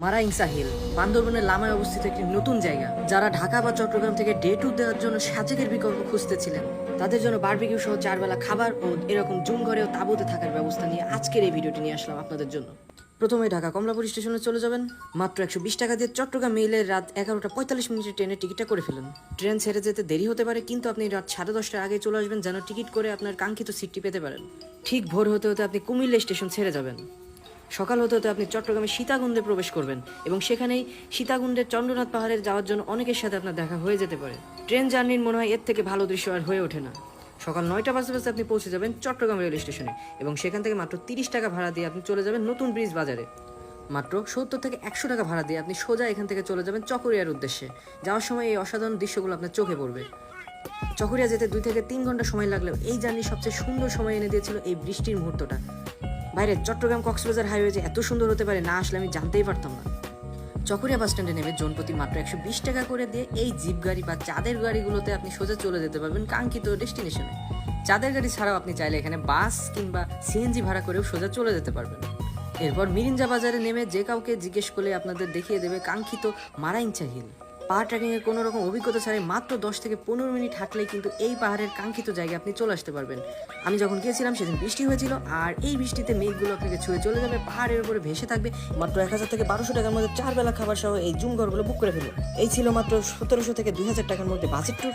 Maraingsa hill বান্দরবনের লামায় অবস্থিত একটি নতুন জায়গা। যারা ঢাকা বা চট্টগ্রাম থেকে ডে ট্যুর দেওয়ার জন্য সাজেকের বিকল্প খুঁজতেছিলেন, তাদের জন্য বারবিকিউ সহ 4 বেলা খাবার ও এরকম জুম ঘরে ও তাঁবুতে থাকার ব্যবস্থা নিয়ে আজকের এই ভিডিওটি নিয়ে আসলাম আপনাদের জন্য। প্রথমে ঢাকা কমলাপুর স্টেশনে চলে যাবেন। মাত্র 120 টাকা দিয়ে চট্টগ্রাম মেইলের রাত 11টা 45 মিনিটের ট্রেনের টিকিটটা করে ফেলুন। ট্রেন ছেড়ে যেতে দেরি হতে পারে, কিন্তু আপনি রাত 10:30টার আগে চলে আসবেন যেন টিকিট করে আপনার কাঙ্ক্ষিত সিটটি পেতে পারেন। ঠিক ভোর হতে হতে আপনি কুমিল্লা স্টেশন ছেড়ে যাবেন। সকাল হতে হতে আপনি চট্টগ্রামে সীতাকুণ্ডে প্রবেশ করবেন এবং সেখানেই সীতাকুণ্ডের চন্দ্রনাথ পাহাড়ে যাওয়ার জন্য অনেকের সাথে আপনার দেখা হয়ে যেতে পারে। ট্রেন জার্নির মনে হয় এর থেকে ভালো দৃশ্য আর হয়ে ওঠে না। সকাল 9টা বাজতে আপনি পৌঁছে যাবেন চট্টগ্রাম রেল স্টেশনে এবং সেখান থেকে মাত্র 30 টাকা ভাড়া দিয়ে আপনি চলে যাবেন নতুন ব্রিজ বাজারে। মাত্র 70 থেকে 100 টাকা ভাড়া দিয়ে আপনি সোজা এখান থেকে চলে যাবেন চকরিয়ার উদ্দেশ্যে। যাওয়ার সময় এই অসাধারণ দৃশ্যগুলো আপনার চোখে পড়বে। চকরিয়া যেতে 2 থেকে 3 ঘন্টা সময় লাগলেও এই জার্নির সবচেয়ে সুন্দর সময় এনে দিয়েছিল এই বৃষ্টির মুহূর্তটা। বাইরে চট্টগ্রাম কক্সবাজার হাইওয়ে যে এত সুন্দর হতে পারে না আসলে আমি জানতেই পারতাম না। চকরিয়া বাস স্ট্যান্ডে নেমে জনপ্রতি মাত্র 120 টাকা করে দিয়ে এই জিপ গাড়ি বা চাঁদের গাড়িগুলোতে আপনি সোজা চলে যেতে পারবেন কাঙ্ক্ষিত ডেস্টিনেশনে। চাঁদের গাড়ি ছাড়াও আপনি চাইলে এখানে বাস কিংবা সিএনজি ভাড়া করেও সোজা চলে যেতে পারবেন। এরপর মিরিঞ্জা বাজারে নেমে যে কাউকে জিজ্ঞেস করলে আপনাদের দেখিয়ে দেবে কাঙ্ক্ষিত মারাইংচা হিল। পাহাড় ট্রেকিংয়ের কোনো রকম অভিজ্ঞতা ছাড়াই মাত্র 10 থেকে 15 মিনিট হাঁটলেই কিন্তু এই পাহাড়ের কাঙ্ক্ষিত জায়গায় আপনি চলে আসতে পারবেন। আমি যখন গিয়েছিলাম সেদিন বৃষ্টি হয়েছিল, আর এই বৃষ্টিতে মেঘগুলো আপনাকে ছুঁয়ে চলে যাবে, পাহাড়ের উপরে ভেসে থাকবে। মাত্র 1000 থেকে 1200 টাকার মধ্যে 4 বেলা খাবার সহ এই জুম ঘরগুলো বুক করে ফেলুন। এই ছিল মাত্র 1700 থেকে 2000 টাকার মধ্যে বাজেট ট্যুর।